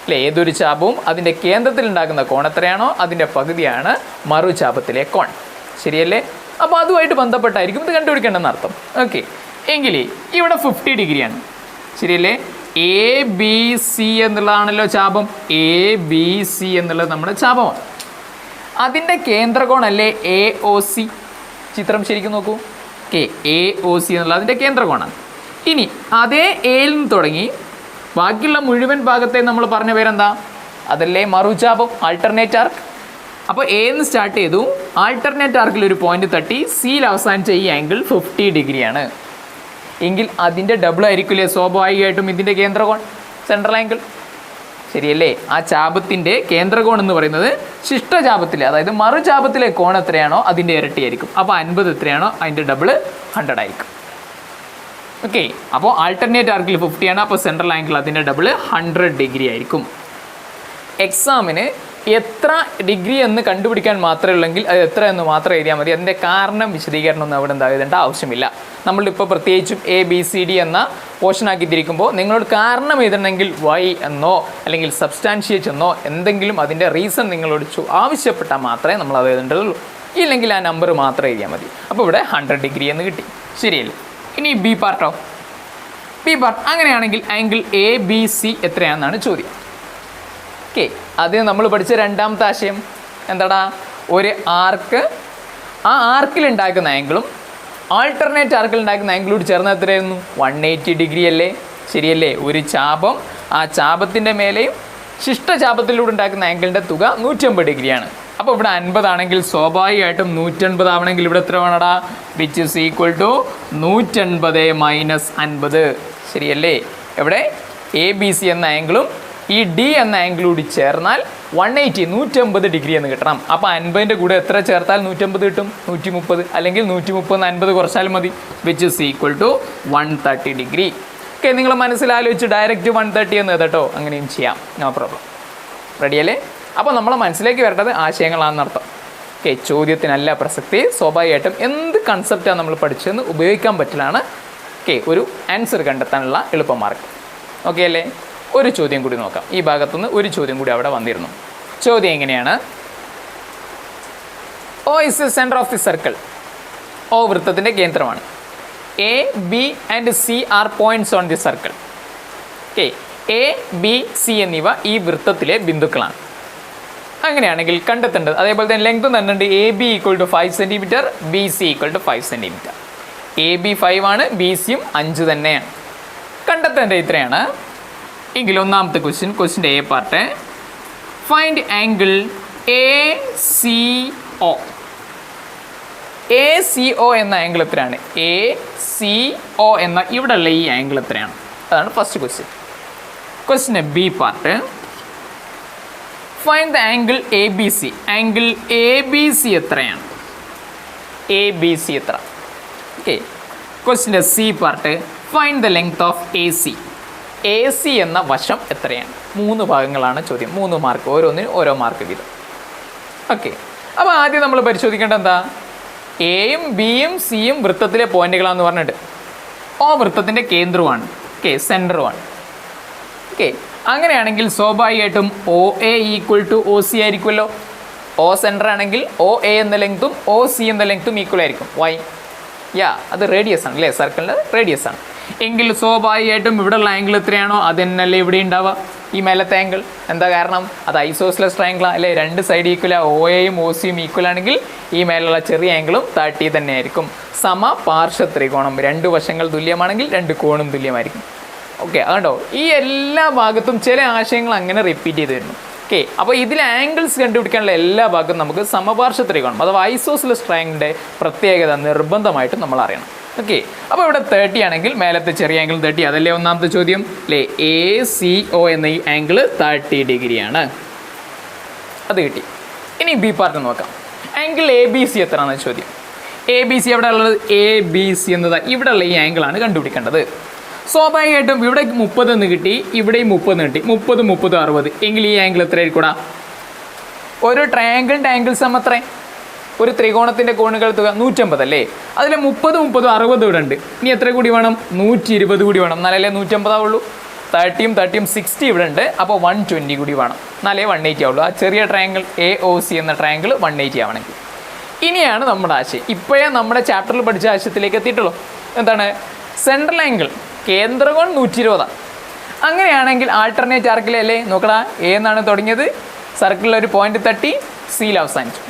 അല്ലേ? ഏതൊരു ചാപവും അതിൻ്റെ കേന്ദ്രത്തിൽ ഉണ്ടാക്കുന്ന കോൺ എത്രയാണോ അതിൻ്റെ പകുതിയാണ് മറുചാപത്തിലെ കോൺ. ശരിയല്ലേ? അപ്പോൾ അതുമായിട്ട് ബന്ധപ്പെട്ടായിരിക്കും ഇത് കണ്ടുപിടിക്കേണ്ടെന്ന് അർത്ഥം. ഓക്കെ, എങ്കിൽ ഇവിടെ 50 ഡിഗ്രിയാണ്. ശരിയല്ലേ? ABC എന്നുള്ളതാണല്ലോ ചാപം. ABC എന്നുള്ളത് നമ്മുടെ ചാപമാണ്. അതിൻ്റെ കേന്ദ്രകോണല്ലേ AOC. ചിത്രം ശരിക്കും നോക്കൂ. ഓക്കെ, AOC എന്നുള്ളത് അതിൻ്റെ കേന്ദ്രകോണാണ്. ഇനി അതേ എയിൽ നിന്ന് തുടങ്ങി ബാക്കിയുള്ള മുഴുവൻ ഭാഗത്തെ നമ്മൾ പറഞ്ഞ പേരെന്താ? അതല്ലേ മറുചാപം, ആൾട്ടർനേറ്റ് ആർക്ക്. അപ്പോൾ എന്ന് സ്റ്റാർട്ട് ചെയ്തു, ആൾട്ടർനേറ്റ് ആർക്കിൽ ഒരു പോയിന്റ് തട്ടി സിയിൽ അവസാനിച്ച ഈ ആംഗിൾ 50 ഡിഗ്രിയാണ് എങ്കിൽ അതിൻ്റെ ഡബിൾ ആയിരിക്കില്ലേ സ്വാഭാവികമായിട്ടും ഇതിൻ്റെ കേന്ദ്രകോൺ, സെൻട്രൽ ആംഗിൾ. ശരിയല്ലേ? ആ ചാപത്തിൻ്റെ കേന്ദ്രകോൺ എന്ന് പറയുന്നത് ശിഷ്ടചാപത്തിലെ, അതായത് മറുചാപത്തിലെ കോൺ എത്രയാണോ അതിൻ്റെ ഇരട്ടിയായിരിക്കും. അപ്പോൾ 50 എത്രയാണോ അതിൻ്റെ ഡബിൾ 100 ആയിരിക്കും. ഓക്കെ, അപ്പോൾ ആൾട്ടർനേറ്റ് ആർക്കിൽ 50 ആണ്, അപ്പോൾ സെൻട്രൽ ആംഗിൾ അതിൻ്റെ ഡബിൾ 100 ഡിഗ്രി ആയിരിക്കും. എക്സാമിന് എത്ര ഡിഗ്രി എന്ന് കണ്ടുപിടിക്കാൻ മാത്രമേ ഉള്ളെങ്കിൽ അത് എത്ര എന്ന് മാത്രം എഴുതിയാൽ മതി. അതിൻ്റെ കാരണം വിശദീകരണം ഒന്നും അവിടെ എഴുതേണ്ട ആവശ്യമില്ല. നമ്മളിപ്പോൾ പ്രത്യേകിച്ചും ABCD എന്ന പോർഷൻ ആക്കി തിരിക്കുമ്പോൾ നിങ്ങളോട് കാരണം എഴുതണമെങ്കിൽ Y എന്നോ അല്ലെങ്കിൽ സബ്സ്റ്റാൻഷിയേറ്റ് എന്നോ എന്തെങ്കിലും അതിൻ്റെ റീസൺ നിങ്ങളോട് ആവശ്യപ്പെട്ടാൽ മാത്രമേ നമ്മൾ അത് എഴുതേണ്ടതുള്ളൂ. ഇല്ലെങ്കിൽ ആ നമ്പർ മാത്രം എഴുതിയാൽ മതി. അപ്പോൾ ഇവിടെ 100 ഡിഗ്രി എന്ന് കിട്ടി. ശരിയല്ലേ? ഇനി B പാർട്ടോ. B പാർട്ട് അങ്ങനെയാണെങ്കിൽ ആംഗിൾ ABC എത്രയാണെന്നാണ് ചോദ്യം. ഓക്കെ, അത് നമ്മൾ പഠിച്ച രണ്ടാമത്തെ ആശയം എന്താടാ? ഒരു ആർക്ക്, ആ ആർക്കിൽ ഉണ്ടാക്കുന്ന ആംഗിളും ആൾട്ടർനേറ്റ് ആർക്കിൽ ഉണ്ടാക്കുന്ന ആംഗിളോട് ചേർന്ന് എത്രയായിരുന്നു? 180 ഡിഗ്രി അല്ലേ? ശരിയല്ലേ? ഒരു ചാപം, ആ ചാപത്തിൻ്റെ മേലെയും ശിഷ്ടചാപത്തിലൂടെ ഉണ്ടാക്കുന്ന ആംഗിളിൻ്റെ തുക 180 ഡിഗ്രിയാണ്. അപ്പോൾ ഇവിടെ 50 ആണെങ്കിൽ സ്വാഭാവികമായിട്ടും 180 ആവണമെങ്കിൽ ഇവിടെ എത്ര വേണടാ? Which is equal to 180 minus 50. ശരിയല്ലേ? ഇവിടെ ABC എന്ന ആംഗിളും ഈ D എന്ന ആംഗിൾ കൂടി ചേർന്നാൽ 180 ഡിഗ്രി എന്ന് കിട്ടണം. അപ്പോൾ 50ൻ്റെ കൂടെ എത്ര ചേർത്താൽ 180 കിട്ടും? 130. അല്ലെങ്കിൽ 130 50 കുറച്ചാലും മതി. Which is equal to 130 degree. Okay, നിങ്ങൾ മനസ്സിലാലോചിച്ച് ഡയറക്റ്റ് 130 എന്ന് കേട്ടോ, അങ്ങനെയും ചെയ്യാം, നോ പ്രോബ്ലം. റെഡിയല്ലേ? അപ്പോൾ നമ്മളെ മനസ്സിലേക്ക് വരേണ്ടത് ആശയങ്ങളാണെന്നർത്ഥം. ഓക്കെ, ചോദ്യത്തിനല്ല പ്രസക്തി. സ്വാഭാവികമായിട്ടും എന്ത് കൺസെപ്റ്റാണ് നമ്മൾ പഠിച്ചതെന്ന് ഉപയോഗിക്കാൻ പറ്റലാണ് ഓക്കെ ഒരു ആൻസർ കണ്ടെത്താനുള്ള എളുപ്പമാർഗ്ഗം. ഓക്കെ അല്ലേ? ഒരു ചോദ്യം കൂടി നോക്കാം. ഈ ഭാഗത്തുനിന്ന് ഒരു ചോദ്യം കൂടി അവിടെ വന്നിരുന്നു. ചോദ്യം എങ്ങനെയാണ്? O is the center of the circle. O വൃത്തത്തിൻ്റെ കേന്ദ്രമാണ്. A, B and C are points on the circle. Okay, A, B, C എന്നിവ ഈ വൃത്തത്തിലെ ബിന്ദുക്കളാണ്. അങ്ങനെയാണെങ്കിൽ കണ്ടെത്തേണ്ടത്, അതേപോലെ തന്നെ ലെങ്ത് തന്നിട്ടുണ്ട്. AB = 5 cm, BC = 5 cm. AB 5 ആണ്, BC യും 5 തന്നെയാണ്. കണ്ടെത്തേണ്ട ഇത്രയാണ്. എങ്കിൽ ഒന്നാമത്തെ ക്വസ്റ്റ്യൻ്റെ A part, find angle ACO. ACO എന്ന ആംഗിൾ എത്രയാണ്? ACO എന്ന ഇവിടെയുള്ള ഈ ആംഗിൾ എത്രയാണ്? അതാണ് first question. Question B part, find the angle ABC. Angle ABC എത്രയാണ്? ABC എത്ര? ഓക്കെ. ക്വസ്റ്റ്യൻ്റെ C part, find the length of AC. AC എന്ന വശം എത്രയാണ്? 3 ഭാഗങ്ങളാണ് ചോദ്യം, 3 മാർക്ക്, ഓരോന്നിനും ഓരോ മാർക്ക് വീതം. ഓക്കെ. അപ്പോൾ ആദ്യം നമ്മൾ പരിശോധിക്കേണ്ടത് എന്താ? എയും ബിയും സിയും വൃത്തത്തിലെ പോയിന്റുകളാണെന്ന് പറഞ്ഞിട്ട് ഓ വൃത്തത്തിൻ്റെ കേന്ദ്രമാണ്. ഓക്കെ, സെൻറ്ററുമാണ്. ഓക്കെ, അങ്ങനെയാണെങ്കിൽ സ്വാഭാവികമായിട്ടും OA = OC ആയിരിക്കുമല്ലോ. O സെൻറ്റർ ആണെങ്കിൽ OA എന്ന ലെങ്ത്തും OC എന്ന ലെങ്ത്തും ഈക്വൽ ആയിരിക്കും. വൈ? അത് റേഡിയസ് ആണ് അല്ലേ? സർക്കിളിൻ്റെ റേഡിയസ് ആണ്. എങ്കിൽ സ്വാഭാവികമായിട്ടും ഇവിടെയുള്ള ആംഗിൾ എത്രയാണോ അത് തന്നെയല്ലേ ഇവിടെ ഉണ്ടാവുക, ഈ മേലത്തെ ആംഗിൾ. എന്താ കാരണം? അത് ഐസോസ്ലസ് ട്രയാംഗിളാണ് അല്ലേ? 2 സൈഡ് ഈക്വൽ, OAയും OCയും ഈക്വൽ ആണെങ്കിൽ ഈ മേലുള്ള ചെറിയ ആംഗിളും 30 തന്നെയായിരിക്കും. സമപാർശ്വ ത്രികോണം, 2 വശങ്ങൾ തുല്യമാണെങ്കിൽ 2 കോണും തുല്യമായിരിക്കും. ഓക്കെ, അതുകൊണ്ടോ ഈ എല്ലാ ഭാഗത്തും ചില ആശയങ്ങൾ അങ്ങനെ റിപ്പീറ്റ് ചെയ്ത് വരുന്നു. ഓക്കെ, അപ്പോൾ ഇതിൽ ആംഗിൾസ് കണ്ടുപിടിക്കാനുള്ള എല്ലാ ഭാഗത്തും നമുക്ക് സമപാർശ്വ ത്രികോണം അഥവാ ഐസോസ്ലസ് ട്രയാംഗിളിൻ്റെ പ്രത്യേകത നിർബന്ധമായിട്ടും നമ്മൾ അറിയണം. ഓക്കെ, അപ്പോൾ ഇവിടെ 30 ആണെങ്കിൽ മേലത്തെ ചെറിയ ആംഗിൾ 30, അതല്ലേ ഒന്നാമത്തെ ചോദ്യം അല്ലേ? ACO എന്ന ഈ ആംഗിൾ 30 ഡിഗ്രിയാണ്. അത് കിട്ടി. ഇനി ബി പാർട്ട് നോക്കാം. ആംഗിൾ ABC എത്രയാണെന്ന് ചോദ്യം. ABC എവിടെ ഉള്ളത്? ABC എന്നത് ഇവിടെയുള്ള ഈ ആംഗിളാണ് കണ്ടുപിടിക്കേണ്ടത്. സ്വാഭാവികമായിട്ടും ഇവിടെ 30 എന്ന് കിട്ടി, ഇവിടെയും 30 കിട്ടി. 30, 30, 60 എങ്കിൽ ഈ ആംഗിൾ എത്ര ആയിരിക്കൂടാ? ഒരു ട്രയാംഗിളിൻ്റെ ആംഗിൾ സം എത്ര? ഒരു ത്രികോണത്തിൻ്റെ കോണുകൾ തുക 150 അല്ലേ? അതിൽ 30, 30, 60 ഇവിടെ ഉണ്ട്. ഇനി എത്ര കൂടി വേണം? 120 കൂടി വേണം. എന്നാലല്ലേ 150 ആവുള്ളൂ. 30, 30, 60 ഇവിടെ ഉണ്ട്. അപ്പോൾ 120 കൂടി വേണം, എന്നാലേ 180 ആവുള്ളൂ. ആ ചെറിയ ട്രയാംഗിൾ AOC എന്ന ട്രയാംഗിൾ 180 ആവണമെങ്കിൽ. ഇനിയാണ് നമ്മുടെ ആശയം. ഇപ്പോഴേ നമ്മുടെ ചാപ്റ്ററിൽ പഠിച്ച ആശയത്തിലേക്ക് എത്തിയിട്ടുള്ളൂ. എന്താണ്? സെൻട്രൽ ആംഗിൾ കേന്ദ്രകോൺ 120. അങ്ങനെയാണെങ്കിൽ ആൾട്ടർനേറ്റ് ആർക്കിലല്ലേ? നോക്കടാ, A എന്നാണ് തുടങ്ങിയത്, സർക്കിളിൽ ഒരു പോയിന്റ് തട്ടി സിയിൽ അവസാനിച്ചു,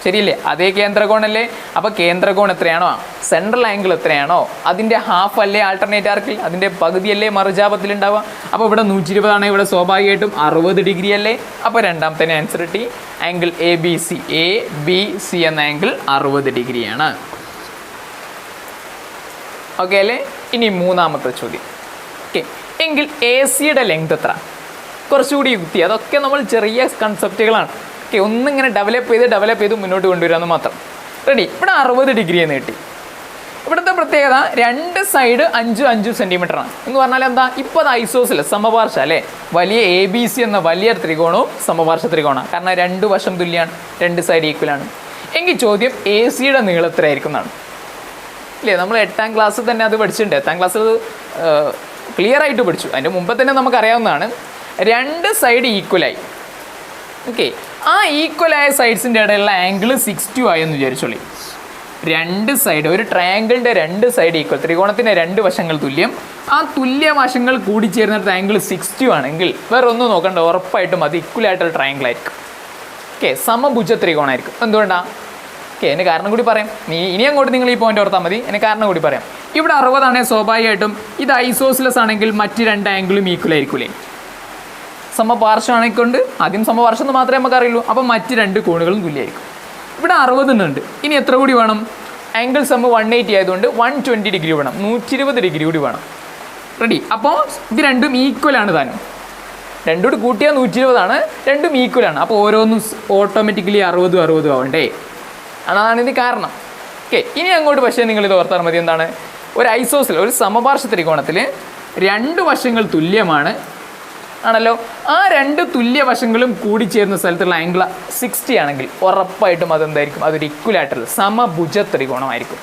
ശരിയല്ലേ? അതേ കേന്ദ്രകോണല്ലേ? അപ്പോൾ കേന്ദ്രകോൺ എത്രയാണോ, സെൻട്രൽ ആംഗിൾ എത്രയാണോ അതിൻ്റെ ഹാഫ് അല്ലേ ആൾട്ടർനേറ്റ് ആർക്കിൽ, അതിൻ്റെ പകുതിയല്ലേ മറുജാപത്തിൽ ഉണ്ടാവുക. അപ്പോൾ ഇവിടെ 120 ആണ്, ഇവിടെ സ്വാഭാവികമായിട്ടും 60 ഡിഗ്രി അല്ലേ? അപ്പോൾ രണ്ടാമത്തെ ആൻസർ കിട്ടി. ആംഗിൾ ABC എന്ന ആംഗിൾ 60 ഡിഗ്രിയാണ്. ഓക്കെ അല്ലേ? ഇനി മൂന്നാമത്തെ ചോദ്യം. ഓക്കെ, എങ്കിൽ AC ലെങ്ത് എത്ര? കുറച്ചുകൂടി യുക്തി, അതൊക്കെ നമ്മൾ ചെറിയ കൺസെപ്റ്റുകളാണ്. ഓക്കെ, ഒന്നിങ്ങനെ ഡെവലപ്പ് ചെയ്ത് മുന്നോട്ട് കൊണ്ടുവരാമെന്ന് മാത്രം. റെഡി? ഇവിടെ 60 ഡിഗ്രി എന്ന് കിട്ടി. ഇവിടുത്തെ പ്രത്യേകത 2 സൈഡ് 5 സെൻറ്റിമീറ്ററാണ് എന്ന് പറഞ്ഞാൽ എന്താ? ഇപ്പോൾ അത് ഐസോസിലസ് സമപാർശ്വ അല്ലേ? വലിയ ABC എന്ന വലിയ ത്രികോണവും സമപാർശ്വ ത്രികോണമാണ്, കാരണം 2 വശം തുല്യമാണ്, 2 സൈഡ് ഈക്വലാണ്. എങ്കിൽ ചോദ്യം AC നീളം എത്രയായിരിക്കും എന്നാണ് ഇല്ലേ? നമ്മൾ 8ാം ക്ലാസ്സിൽ തന്നെ അത് പഠിച്ചിട്ടുണ്ട്. 8ാം ക്ലാസ്സിൽ ക്ലിയർ ആയിട്ട് പഠിച്ചു. അതിൻ്റെ മുമ്പ് തന്നെ നമുക്കറിയാവുന്നതാണ്. 2 സൈഡ് ഈക്വലായി. ഓക്കെ, ആ ഈക്വലായ സൈഡ്സിൻ്റെ ഇടയിലുള്ള ആംഗിൾ 60 ആയെന്ന് വിചാരിച്ചോളി. 2 സൈഡ്, ഒരു ട്രയാങ്കിളിൻ്റെ 2 സൈഡ് ഈക്വൽ, ത്രികോണത്തിൻ്റെ 2 വശങ്ങൾ തുല്യം, ആ തുല്യ വശങ്ങൾ കൂടി ചേർന്നിട്ട് ആംഗിൾ 60 ആണെങ്കിൽ വേറെ ഒന്നും നോക്കണ്ട, ഉറപ്പായിട്ടും അത് ഇക്വലായിട്ടുള്ള ട്രയാങ്കിൾ ആയിരിക്കും. ഓക്കെ, സമഭുജ ത്രികോണമായിരിക്കും. എന്തുകൊണ്ടാണ്? ഓക്കെ, അതിന് കാരണം കൂടി പറയാം. ഇനി അങ്ങോട്ട് നിങ്ങൾ ഈ പോയിന്റ് ഓർത്താൽ മതി. അതിന് കാരണം കൂടി പറയാം. ഇവിടെ 60 ആണെങ്കിൽ സ്വാഭാവികമായിട്ടും ഇത് ഐസോസിലസ് ആണെങ്കിൽ മറ്റ് 2 ആംഗിളും ഈക്വൽ ആയിരിക്കൂലേ? സമപാർശ്വമാണെക്കൊണ്ട് ആദ്യം സമപാർശ്വം എന്ന് മാത്രമേ നമുക്ക് അറിയുള്ളൂ. അപ്പോൾ മറ്റ് 2 കോണുകളും തുല്യമായിരിക്കും. ഇവിടെ 60 ഉണ്ട്. ഇനി എത്ര കൂടി വേണം? ആംഗിൾ സം 180 ആയതുകൊണ്ട് 120 ഡിഗ്രി വേണം, 120 ഡിഗ്രി കൂടി വേണം. റെഡി? അപ്പോൾ ഇത് രണ്ടും ഈക്വലാണ് താനും. രണ്ടും കൂടി കൂട്ടിയാൽ 120 ആണ്, രണ്ടും ഈക്വലാണ്. അപ്പോൾ ഓരോന്നും ഓട്ടോമാറ്റിക്കലി 60 ആവണ്ടേ? അതാണ് ഇത് കാരണം. ഓക്കെ, ഇനി അങ്ങോട്ട് പക്ഷേ നിങ്ങളിത് ഓർത്താൽ മതി. എന്താണ്? ഒരു ഐസോസിൽ, ഒരു സമപാർശ്വ ത്രികോണത്തിൽ 2 വശങ്ങൾ തുല്യമാണ് ആണല്ലോ. ആ 2 തുല്യ വശങ്ങളും കൂടി ചേരുന്ന സ്ഥലത്തുള്ള ആംഗിൾ 60 ആണെങ്കിൽ ഉറപ്പായിട്ടും അതെന്തായിരിക്കും? അതൊരു ഇക്വലാറ്ററൽ സമഭുജ ത്രികോണമായിരിക്കും.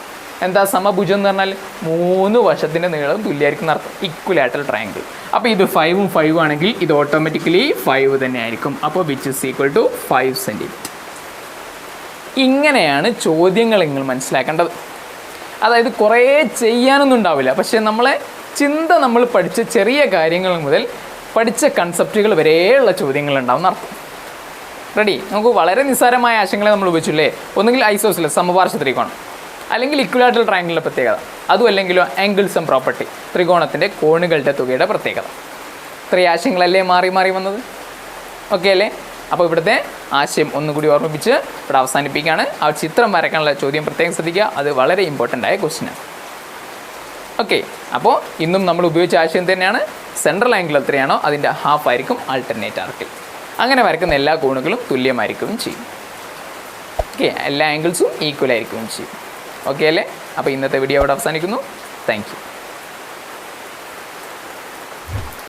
എന്താ സമഭുജം എന്ന് പറഞ്ഞാൽ 3 വശത്തിൻ്റെ നീളം തുല്യമായിരിക്കും എന്നർത്ഥം, ഇക്വലാറ്ററൽ ട്രയാങ്കിൾ. അപ്പോൾ ഇത് 5ഉം 5 ആണെങ്കിൽ ഇത് ഓട്ടോമാറ്റിക്കലി 5 തന്നെ ആയിരിക്കും. അപ്പോൾ which is equal to 5 centimetre. ഇങ്ങനെയാണ് ചോദ്യങ്ങൾ നിങ്ങൾ മനസ്സിലാക്കേണ്ടത്. അതായത് കുറേ ചെയ്യാനൊന്നും ഉണ്ടാവില്ല, പക്ഷേ നമ്മളെ ചിന്ത നമ്മൾ പഠിച്ച ചെറിയ കാര്യങ്ങൾ മുതൽ പഠിച്ച കൺസെപ്റ്റുകൾ വരെയുള്ള ചോദ്യങ്ങളുണ്ടാവും അർത്ഥം. റെഡി? നമുക്ക് വളരെ നിസ്സാരമായ ആശയങ്ങളെ നമ്മൾ ഉപയോഗിച്ചില്ലേ? ഒന്നുകിൽ ഐസോസിലസ് സമപാർശ്വ ത്രികോണം, അല്ലെങ്കിൽ ഇക്വിലാറ്ററൽ ട്രയാങ്കിളിൻ്റെ പ്രത്യേകത, അതും അല്ലെങ്കിലോ ആംഗിൾസം പ്രോപ്പർട്ടി, ത്രികോണത്തിൻ്റെ കോണുകളുടെ തുകയുടെ പ്രത്യേകത. ഇത്രയും ആശയങ്ങളല്ലേ മാറി മാറി വന്നത്? ഓക്കെ അല്ലേ? അപ്പോൾ ഇവിടുത്തെ ആശയം ഒന്നുകൂടി ഓർമ്മിപ്പിച്ച് ഇവിടെ അവസാനിപ്പിക്കുകയാണ്. ആ ചിത്രം വരയ്ക്കാനുള്ള ചോദ്യം പ്രത്യേകം ശ്രദ്ധിക്കുക, അത് വളരെ ഇമ്പോർട്ടൻ്റ് ആയ ക്വസ്റ്റ്യനാണ്. ഓക്കെ, അപ്പോൾ ഇന്നും നമ്മൾ ഉപയോഗിച്ച ആശയം തന്നെയാണ്. സെൻട്രൽ ആംഗിൾ എത്രയാണോ അതിൻ്റെ ഹാഫ് ആയിരിക്കും ആൾട്ടർനേറ്റ് ആർക്കിൽ. അങ്ങനെ വരയ്ക്കുന്ന എല്ലാ കോണുകളും തുല്യമായിരിക്കുകയും ചെയ്യും. ഓക്കെ, എല്ലാ ആംഗിൾസും ഈക്വൽ ആയിരിക്കുകയും ചെയ്യും. ഓക്കെ അല്ലേ? അപ്പോൾ ഇന്നത്തെ വീഡിയോ അവിടെ അവസാനിക്കുന്നു. Thank you.